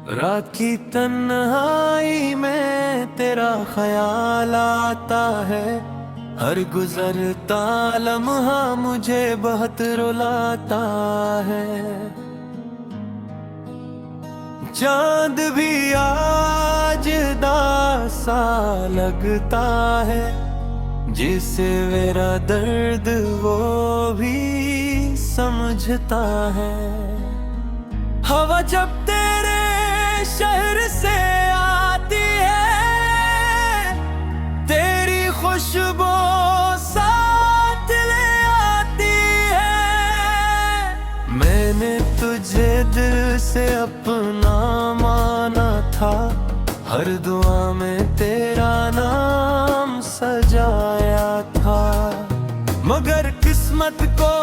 रात की तन्हाई में तेरा ख्याल आता है। हर गुजरता लम्हा मुझे बहुत रुलाता है। चांद भी आज दासा लगता है, जिसे मेरा दर्द वो भी समझता है। हवा जब तेरे शहर से आती है, तेरी खुशबू साथ ले आती है। मैंने तुझे दिल से अपना माना था, हर दुआ में तेरा नाम सजाया था। मगर किस्मत को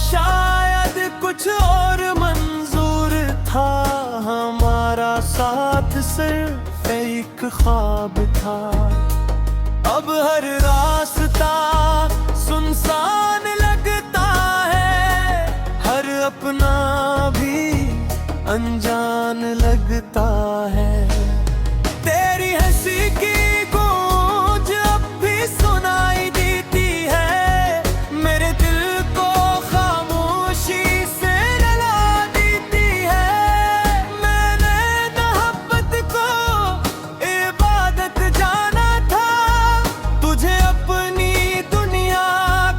शायद कुछ और मंजूर था। हमारा साथ सिर्फ एक ख्वाब था। अब हर रास्ता सुनसान लगता है, हर अपना भी अनजान लगता है। तेरी हंसी की गूंज अब भी सुनाई देती है, मेरे दिल को खामोशी से रुला देती है। मैंने मोहब्बत को इबादत जाना था, तुझे अपनी दुनिया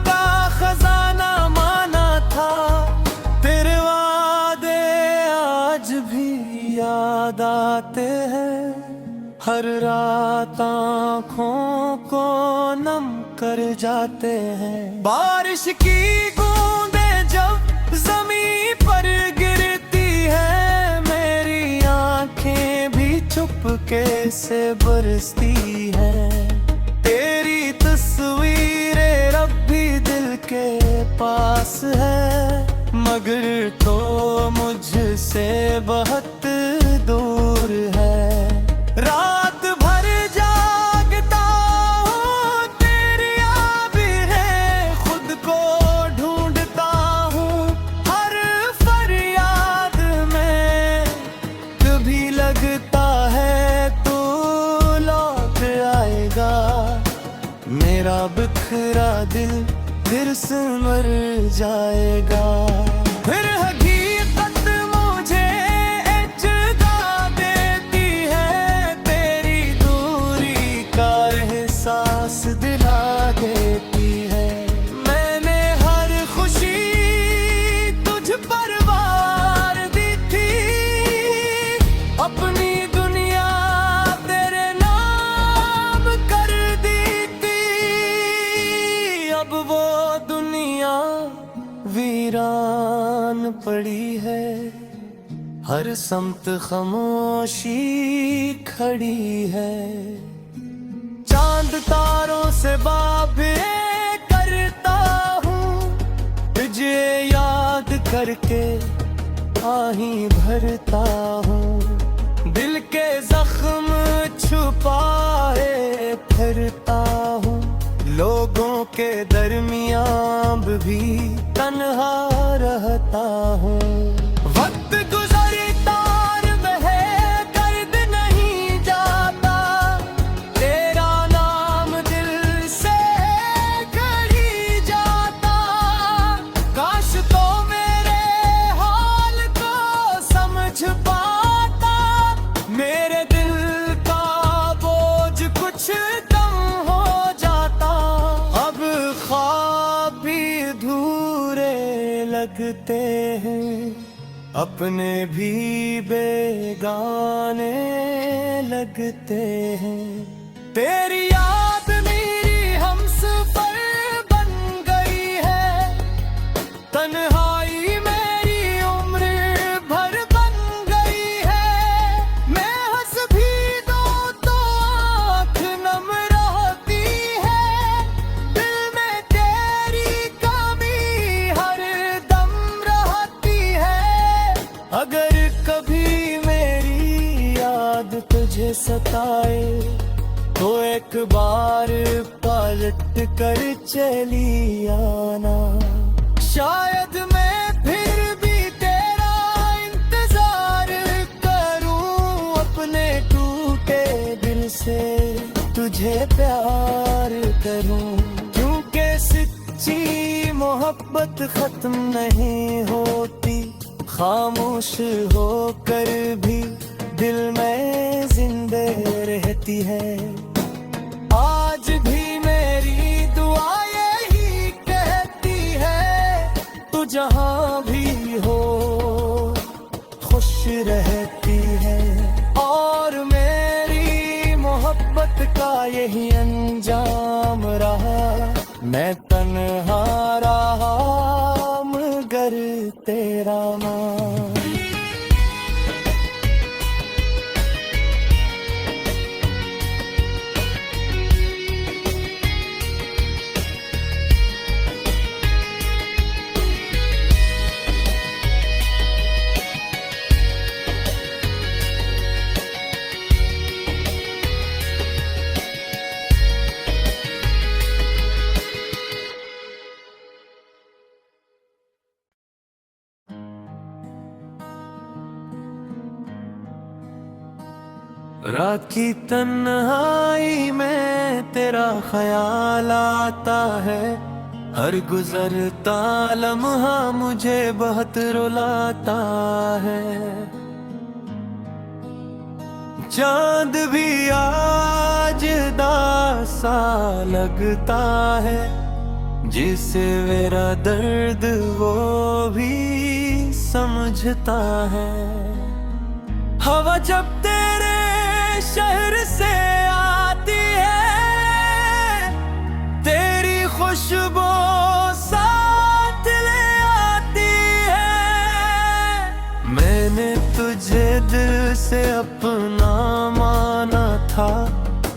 का खजाना माना था। तेरे वादे आज भी याद आते हैं, हर रात आँखों को नम कर जाते हैं। बारिश की बूंदें जब ज़मीं पर गिरती है, मेरी आँखें भी चुपके से बरसती हैं। तेरी तस्वीरें रब भी दिल के पास है, मगर तो मुझसे बहुत दूर है। रात भर जागता हूँ, तेरी याद है, खुद को ढूंढता हूँ। हर फरियाद में कभी लगता है तू लौट आएगा। मेरा बिखरा दिल फिर संवर जाएगा। फिर हकीकत मुझे इत्तेदा देती है, तेरी दूरी का एहसास दिला देती है। मैंने हर खुशी तुझ पर वार दी थी, अपनी दुनिया तेरे नाम कर दी थी। अब वो दुनिया वीरान पड़ी है, हर समत खामोशी खड़ी है। चांद तारों से बातें करता हूँ, तुझे याद करके आही भरता हूँ। दिल के जख्म छुपाए फिरता हूँ, लोगों के दरमियान भी तन्हा रहता हूँ। वक्त गुजरता और वह दर्द नहीं जाता, तेरा नाम दिल से गढ़ी जाता। काश तो मेरे हाल को समझ पाता, मेरे दिल का बोझ कुछ कम हो जाता। अब ख्वाब भी अधूरे लगते हैं, अपने भी बेगाने लगते हैं। तेरी याद मेरी हमसफर बन गई है, तन्हाई मेरी उम्र भर बन गई है। मैं हंस भी दूं तो आँख नम रहती है, दिल में तेरी कमी हर दम रहती है। अगर कभी मेरी याद तुझे सताए, तो एक बार पलट कर चली आना। शायद मैं फिर भी तेरा इंतजार करूं, मोहब्बत खत्म नहीं होती, खामोश होकर भी दिल में जिंदे रहती है। आज भी मेरी दुआ यही कहती है, तू जहाँ भी हो खुश रहती है। और मेरी मोहब्बत का यही अंजाम रहा, मैं तन्हा रहा मगर तेरा नाम। रात की तन्हाई में तेरा ख्याल आता है, हर गुजरता लम्हा मुझे बहुत रुलाता है। चांद भी आज दासा लगता है, जिसे मेरा दर्द वो भी समझता है। हवा जब तेरे शहर से आती है, तेरी खुशबू साथ ले आती है। मैंने तुझे दिल से अपना माना था,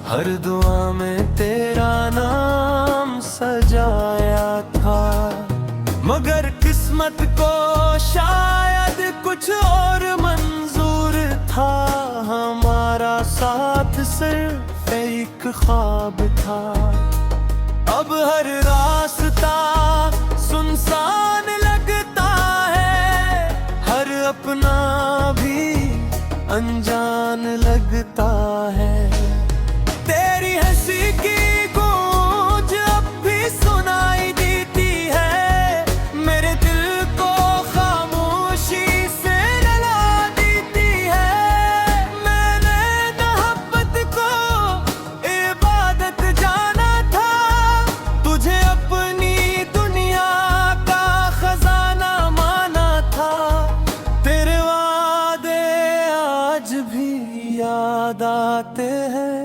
हर दुआ में तेरा नाम सजाया था। मगर किस्मत को शायद कुछ और मंजूर था, हमारा साथ सिर्फ एक ख्वाब था। अब हर रास्ता सुनसान लगता है, हर अपना भी अनजान लगता है। तेरी हंसी की गूंज अब भी सुनाई देती है, मेरे दिल को खामोशी से रुला देती है। मैंने मोहब्बत को इबादत जाना था, तुझे अपनी दुनिया का खजाना माना था। तेरे वादे आज भी याद आते हैं,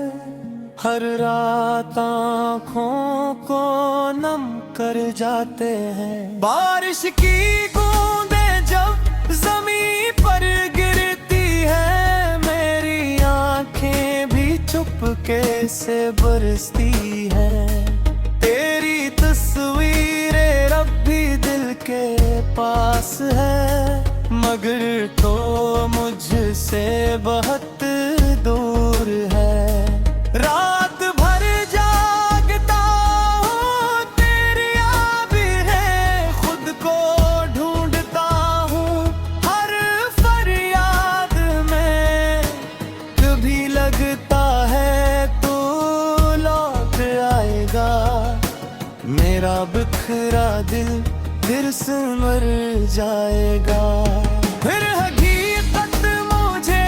हर रात आँखों को नम कर जाते हैं। बारिश की बूंदें जब ज़मीं पर गिरती है, मेरी आँखें भी चुपके से बरसती है। तेरी तस्वीरें रब भी दिल के पास है, मगर तो मुझसे बहुत दूर है। रात भर जागता हूँ तेरी याद है, खुद को ढूंढता हूँ हर फरियाद में। कभी लगता है तू लौट आएगा, मेरा बिखरा दिल फिर संवर जाएगा। फिर हकीकत मुझे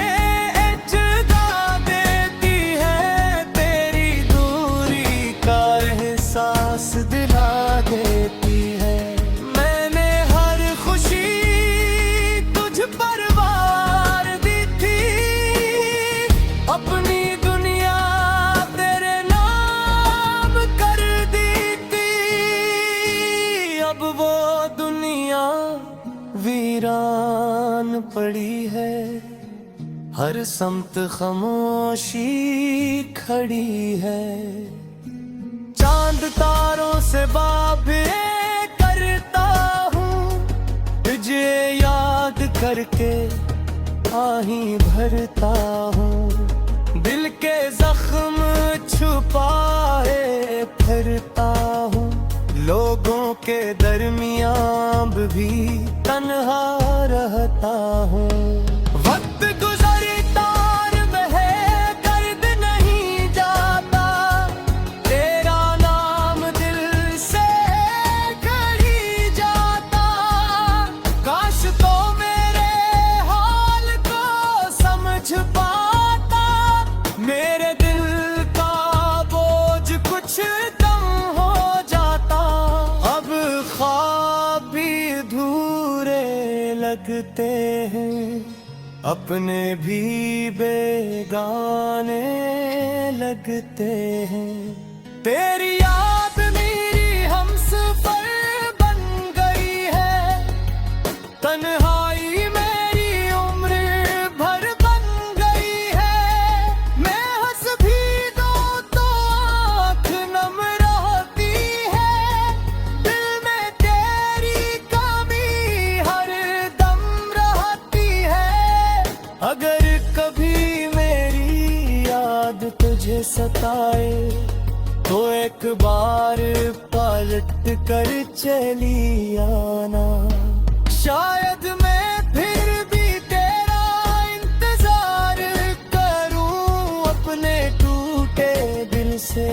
इत्तेजा देती है, तेरी दूरी का एहसास दिला देती है। मैंने हर खुशी तुझ पर वार दी थी, अपनी दुनिया तेरे नाम कर दी थी। अब वो दुनिया वीरान पड़ी है, हर समत खामोशी खड़ी है। चांद तारों से बातें करता हूँ, तुझे याद करके आही भरता हूँ। दिल के जख्म छुपाए फिरता हूँ, लोगों के दरमियान भी तन्हा रहता हूँ। वक्त गुजरता बहे दर्द नहीं जाता, तेरा नाम दिल से कड़ी लगते हैं, अपने भी बेगाने लगते हैं। तेरी याद मेरी हमसफर बन गई है, तन्हाई मेरी उम्र भर बन गई है। मैं हंस भी दूं तो आँख नम रहती है, दिल में तेरी कमी हर दम रहती है। अगर कभी मेरी याद तुझे सताए तो एक बार पलट कर चली आना, शायद मैं फिर भी तेरा इंतजार करूं। अपने टूटे दिल से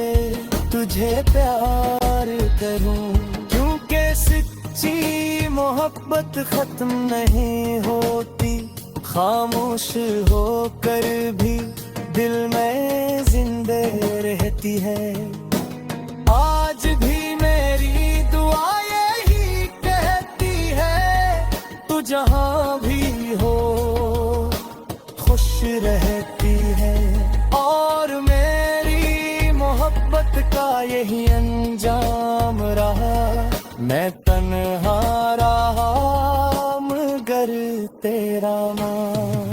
तुझे प्यार करूं, क्योंकि सच्ची मोहब्बत खत्म नहीं होती, खामोश होकर भी दिल में जिंदे रहती है। आज भी मेरी दुआ यही कहती है, तू जहां भी हो खुश रहती है। और मेरी मोहब्बत का यही अंजाम रहा, मैं तन्हा रहा मगर तेरा मान।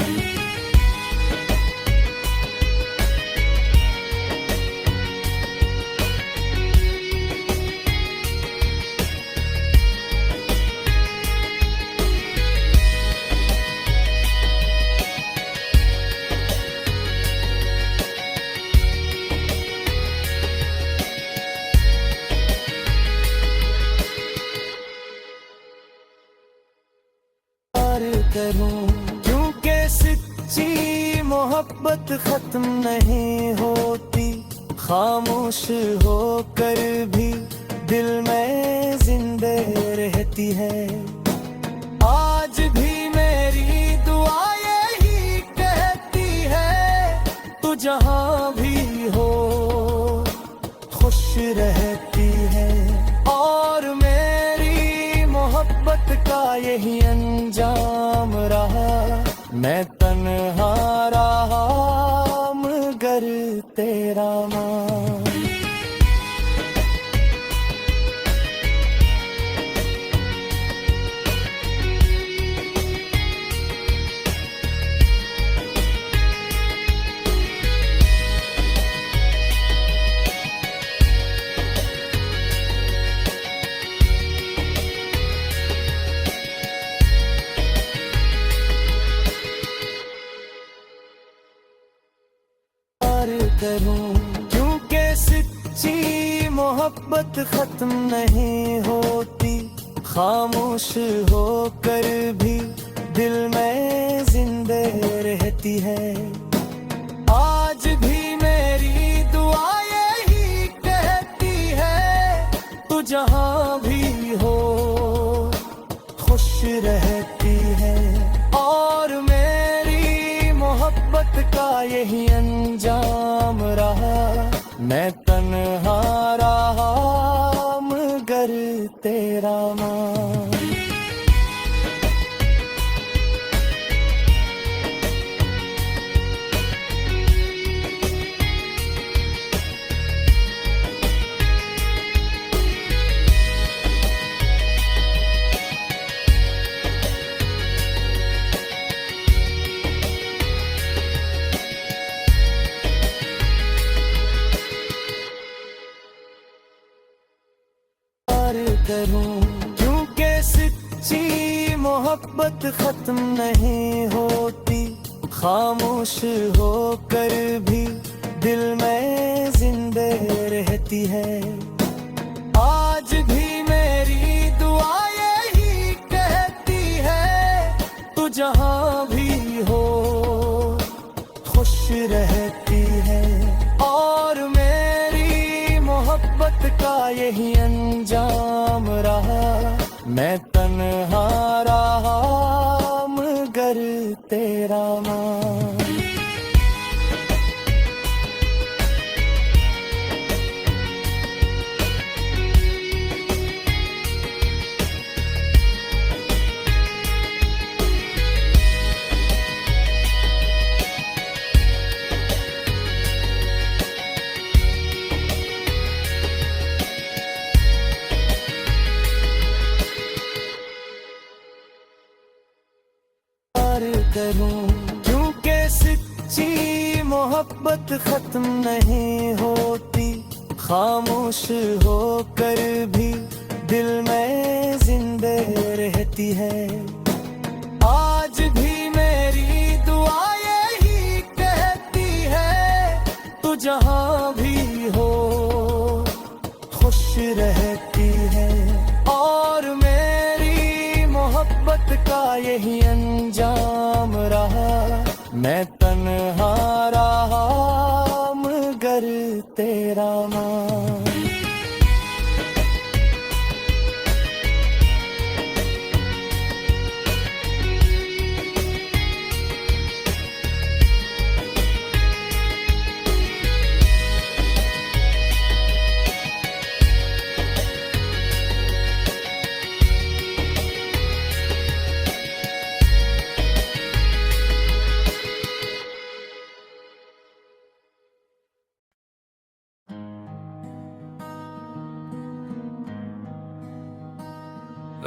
करूं, क्योंकि सच्ची मोहब्बत खत्म नहीं होती, खामोश होकर भी दिल में जिंदे रहती है। आज भी मेरी दुआ यही कहती है, तू जहां भी हो खुश रहती है। और मेरी मोहब्बत का यही अंजाम रहा, मैं तन्हा रहा मगर तेरा मान। करूं, क्योंकि सच्ची मोहब्बत खत्म नहीं होती, खामोश होकर भी दिल में जिंदे रहती है। आज भी मेरी दुआ यही कहती है, तू जहां भी हो खुश रहती है। और मेरी मोहब्बत का यही अंजाम रहा, मैं तन्हा रहा मगर तेरा मान। करूं, क्योंकि सच्ची मोहब्बत खत्म नहीं होती, खामोश होकर भी दिल में जिंदे रहती है। आज भी मेरी दुआ यही कहती है, तू जहां भी हो खुश रहती है। और मेरी मोहब्बत का यही अंजाम रहा, मैं तन्हा रहा मगर तेरा मान। करूं, क्योंकि सच्ची मोहब्बत खत्म नहीं होती, खामोश होकर भी दिल में जिंदे रहती है। आज भी मेरी दुआ यही कहती है, तू जहां भी हो खुश रहती है। और मेरी मोहब्बत का यही अंजाम रहा, मैं तन्हा रहा मगर तेरा नाम।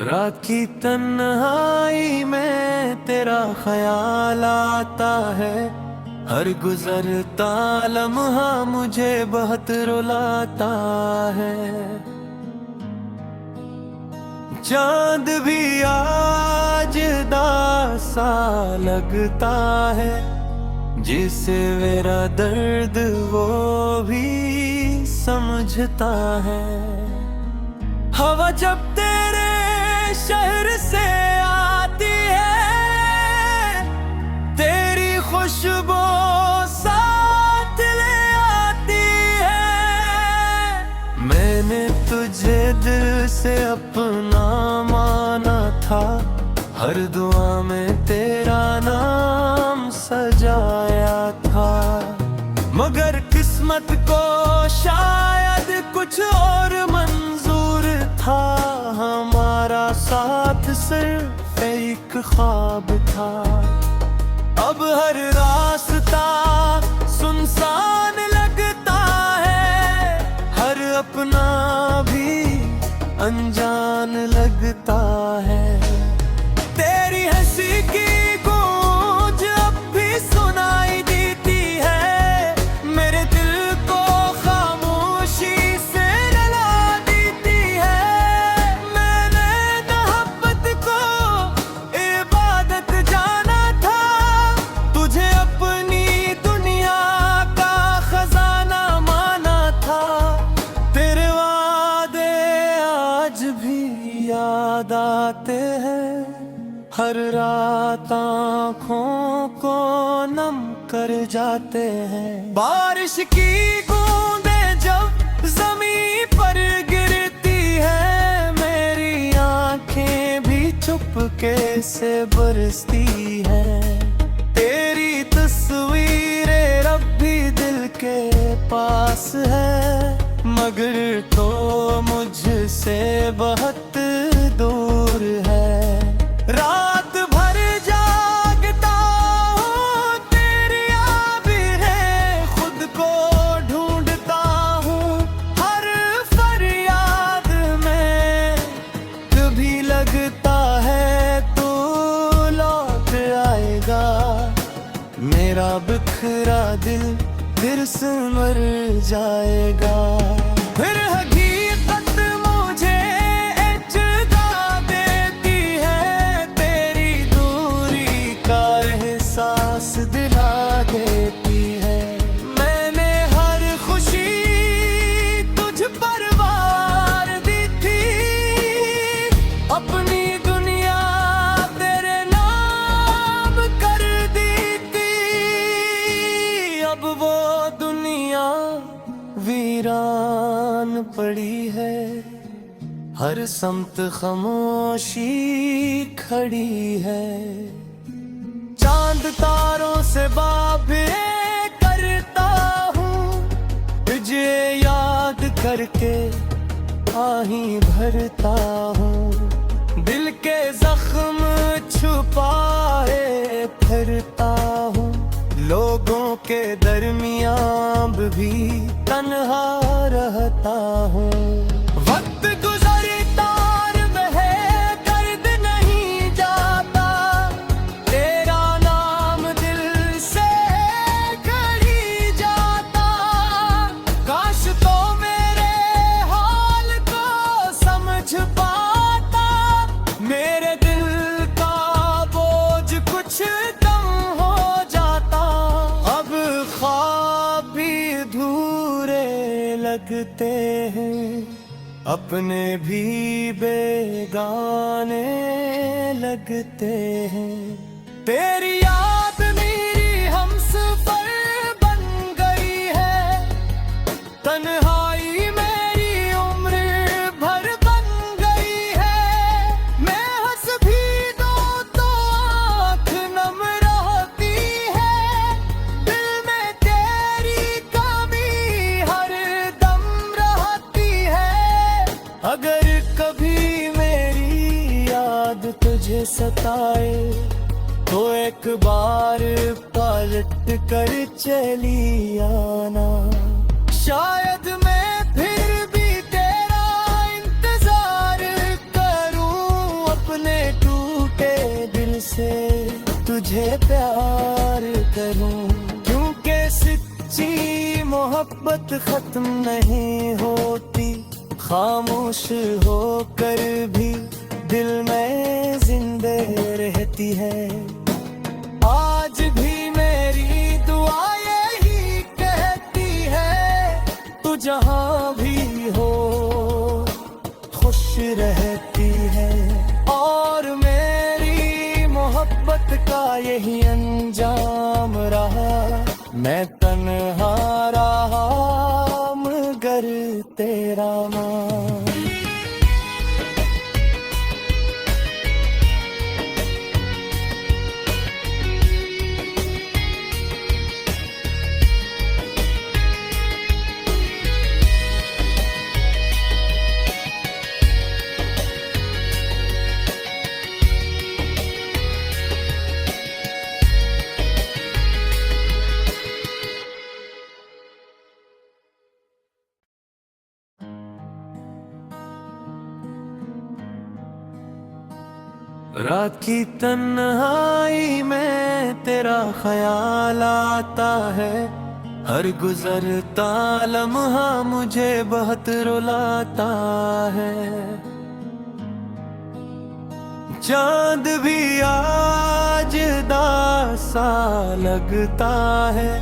रात की तन्हाई में तेरा ख्याल आता है, हर गुजरता लम्हा मुझे बहुत रुलाता है। चांद भी आज दासा लगता है, जिसे मेरा दर्द वो भी समझता है। हवा जब तेरे शहर से आती है, तेरी खुशबू साथ ले आती है। मैंने तुझे दिल से अपना माना था, हर दुआ में तेरा नाम सजाया था। मगर किस्मत को शायद कुछ और मंजूर था, हमारा साथ सिर्फ एक ख्वाब था। अब हर रास्ता सुनसान लगता है, हर अपना भी अनजान लगता है। तेरी हंसी की गूंज अब भी सुनाई देती है, मेरे दिल को खामोशी से रुला देती है। मैंने मोहब्बत को इबादत जाना था, तुझे अपनी दुनिया का खजाना माना था। तेरे वादे आज भी याद आते हैं, हर रात आँखों को नम कर जाते हैं। बारिश की बूंदें जब ज़मीं पर गिरती है, मेरी आँखें भी चुपके से बरसती हैं। तेरी तस्वीरें रब भी दिल के पास है, मगर तो मुझसे बहुत दूर है। रात भर जागता हूँ तेरी याद है, खुद को ढूंढता हूँ हर फरियाद में। कभी लगता है तू लौट आएगा, मेरा बिखरा दिल फिर संवर जाएगा। फिर हकीकत मुझे इज्जत देती है, तेरी दूरी का एहसास दिला देती है। मैंने हर खुशी तुझ पर वार दी थी, अपनी दुनिया तेरे नाम कर दी थी। अब वो दुनिया वीरान पड़ी है, हर समत खामोशी खड़ी है। चांद तारों से बातें करता हूँ, तुझे याद करके आही भरता हूँ। दिल के जख्म छुपाए फिरता हूँ, लोगों के दरमियान भी तन्हा रहता हूँ। वक्त गुजरता बहे दर्द नहीं जाता, तेरा नाम अपने भी बेगाने लगते हैं। तेरी याद मेरी हमसफर बन गई है, तन्हाई मेरी उम्र भर बन गई है। मैं हंस भी दूं तो आँख नम रहती है, दिल में तेरी कमी हर दम रहती है। अगर कभी मेरी याद तुझे सताए तो एक बार पलट कर चली आना। शायद मैं फिर भी तेरा इंतजार करूं, अपने टूटे दिल से तुझे प्यार करूं। क्योंकि सच्ची मोहब्बत खत्म नहीं होती, खामोश होकर भी दिल में जिंदे रहती है। आज भी मेरी दुआ यही कहती है, तू जहां भी हो खुश रहती है। और मेरी मोहब्बत का यही अंजाम रहा, मैं तन्हा रहा मगर तेरा नाम। रात की तन्हाई में तेरा ख्याल आता है, हर गुजरता लम्हा मुझे बहुत रुलाता है। चांद भी आज दासा लगता है,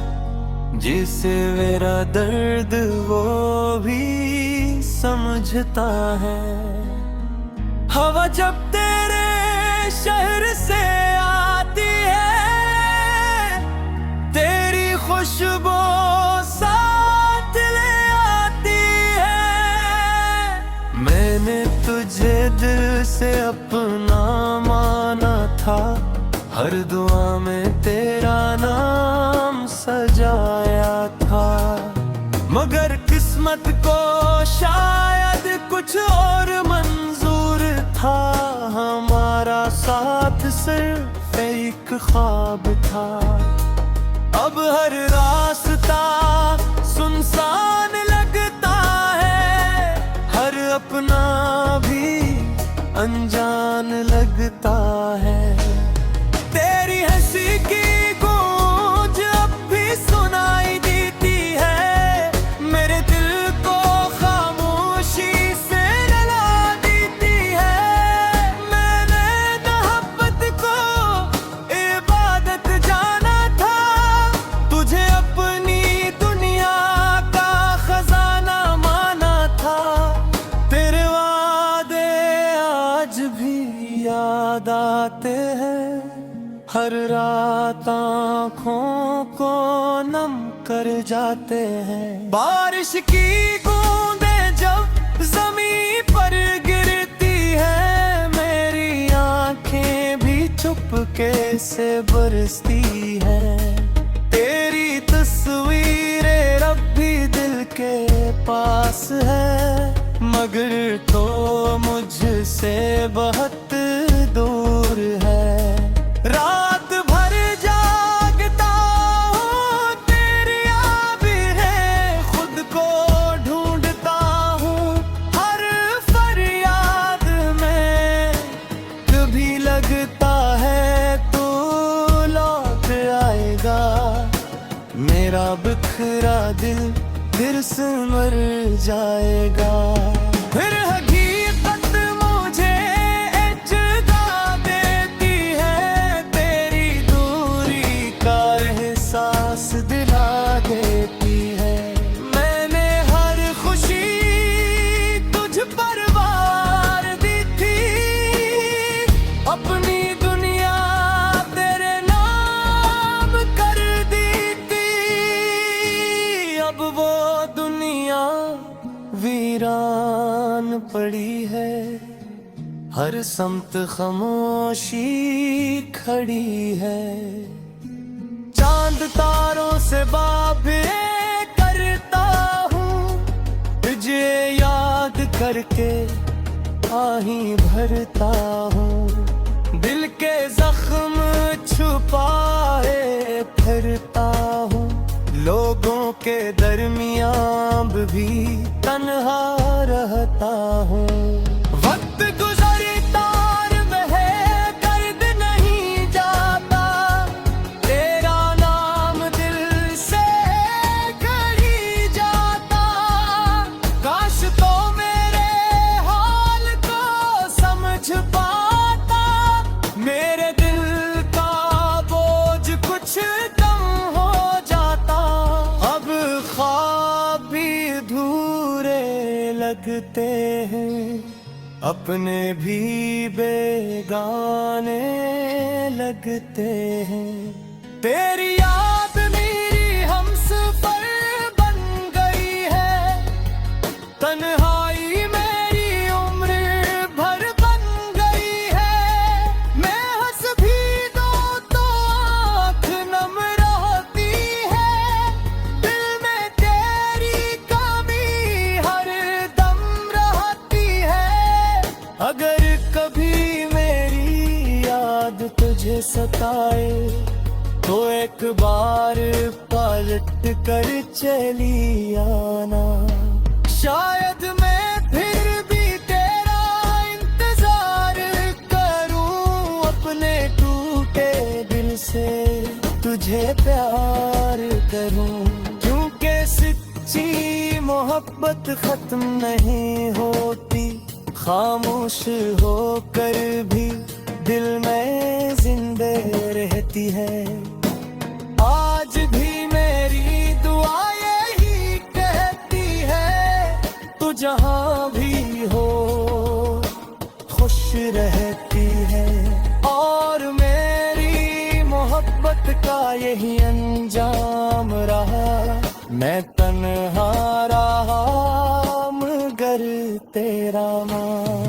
जिसे मेरा दर्द वो भी समझता है। हवा जब तेरे शहर से आती है, तेरी खुशबू साथ ले आती है। मैंने तुझे दिल से अपना माना था, हर दुआ में तेरा नाम सजाया था। मगर किस्मत को शायद कुछ और मंजूर था, हमारा साथ सिर्फ एक ख्वाब था। अब हर रास्ता सुनसान लगता है, हर अपना भी अनजान लगता है। तेरी हंसी की गूंज अब भी सुनाई देती है, मेरे दिल को खामोशी से रुला देती है। मैंने मोहब्बत को इबादत जाना था, तुझे अपनी दुनिया का खजाना माना था। तेरे वादे आज भी याद आते हैं, हर रात आँखों को नम कर जाते हैं। बारिश की बूंदें जब ज़मीं पर गिरती है, मेरी आँखें भी चुपके से बरसती हैं। तेरी तस्वीरें रब भी दिल के पास है, मगर तो मुझसे बहुत दूर है। रात भर जागता हूँ, तेरी याद है, खुद को ढूंढता हूँ हर फरियाद में। कभी लगता है तू लौट आएगा, मेरा बिखरा दिल फिर सिमर जाएगा। फिर हकीकत मुझे इज्जत देती है, तेरी दूरी का एहसास दिला देती है। मैंने हर खुशी तुझ पर हर समत खामोशी खड़ी है। चांद तारों से बातें करता हूँ, तुझे याद करके आही भरता हूँ। दिल के जख्म छुपाए फिरता हूँ, लोगों के दरमियान भी तन्हा रहता हूँ। वक्त गुजरता और वह दर्द नहीं जाता, तेरा नाम दिल से गली जाता। काश तो मेरे हाल को समझ पाता, मेरे दिल का बोझ कुछ कम हो जाता। अब ख्वाब भी अधूरे लगते हैं, अपने भी बेगाने लगते हैं। तेरी याद मेरी हमसफर बन गई है, तन्हाई मेरी उम्र भर बन गई है। मैं हंस भी दूं तो आँख नम रहती है, दिल में तेरी कमी हर दम रहती है। अगर कभी मेरी याद तुझे सताए, तो एक बार पलट कर चली आना। शायद मैं फिर भी तेरा इंतजार करूं, अपने टूटे दिल से तुझे प्यार करूं। क्योंकि सच्ची मोहब्बत खत्म नहीं होती, खामोश होकर भी दिल में जिंदे रहती है। आज भी मेरी दुआ यही कहती है, तू जहां भी हो खुश रहती है। और मेरी मोहब्बत का यही अंजाम रहा, मैं तन्हा रहा मगर तेरा नाम।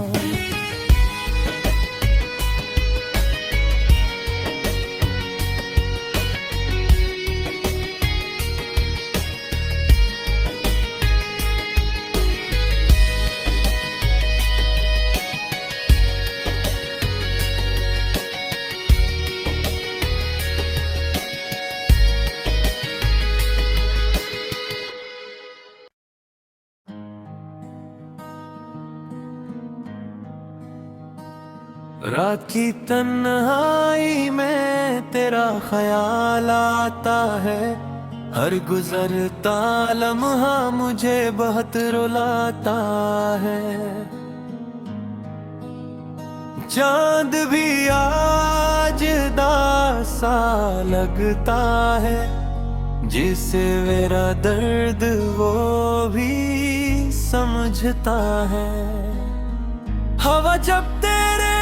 रात की तन्हाई में तेरा ख्याल आता है, हर गुजरता लम्हा मुझे बहुत रुलाता है। चांद भी आज दासा लगता है, जिसे मेरा दर्द वो भी समझता है। हवा जब तेरे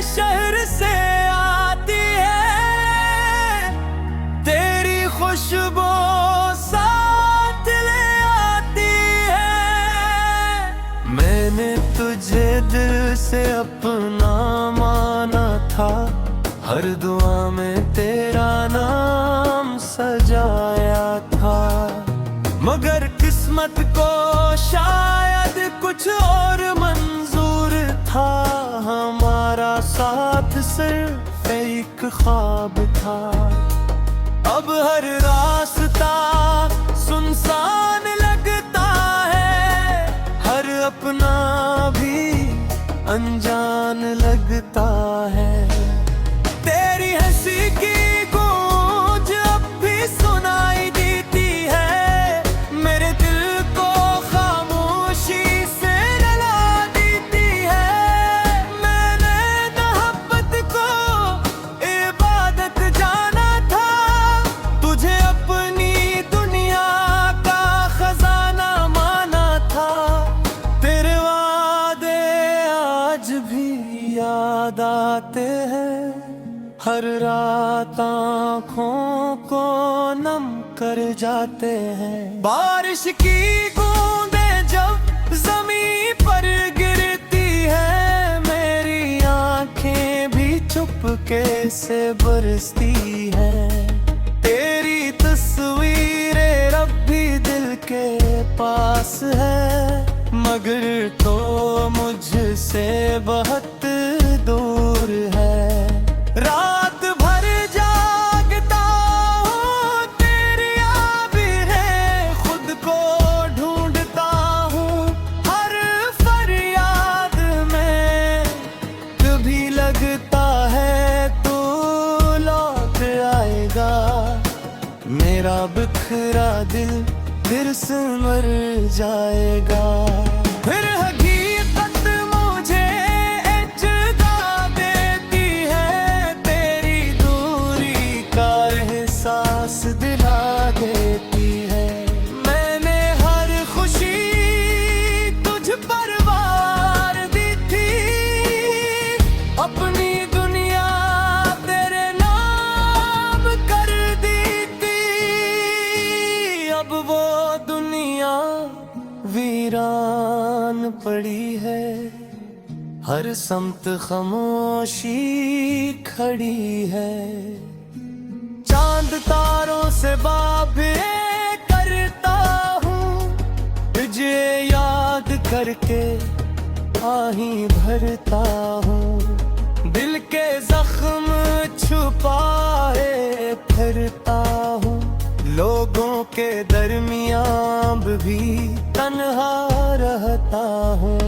शहर से आती है, तेरी खुशबू साथ ले आती है। मैंने तुझे दिल से अपना माना था, हर दुआ में तेरा नाम सजाया था। मगर किस्मत को शायद कुछ और मंजूर था, हमारा साथ सिर्फ एक ख्वाब था। अब हर रास्ता सुनसान लगता है, हर अपना भी अनजान लगता है। तेरी हंसी की गूंज अब भी सुनाई देती है, मेरे दिल को खामोशी से रुला देती है। मैंने मोहब्बत को इबादत जाना था, तुझे अपनी दुनिया का खजाना माना था। तेरे वादे आज भी याद आते हैं, हर रात आँखों को नम कर जाते हैं। बारिश की बूंदें जब जमीन पर गिरती है, मेरी चुपके से बरसती है। तेरी तस्वीरें रब भी दिल के पास है, मगर तो मुझसे बहुत दूर है। रात भर जागता हूँ तेरी याद है, खुद को ढूंढता हूँ हर फरियाद में। कभी लगता है तू लौट आएगा, मेरा बिखरा दिल फिर संवर जाएगा। फिर हकीकत मुझे इत्तेजा देती है, तेरी दूरी का एहसास दिला देती है। मैंने हर खुशी तुझ पर वार दी थी, अपनी दुनिया तेरे नाम कर दी थी। अब वो दुनिया वीरान पड़ी है, हर समत खामोशी खड़ी है। चांद तारों से बातें करता हूँ, तुझे याद करके आही भरता हूँ। दिल के जख्म छुपाए फिरता हूँ, लोगों के दरमियान भी तन्हा रहता हूँ।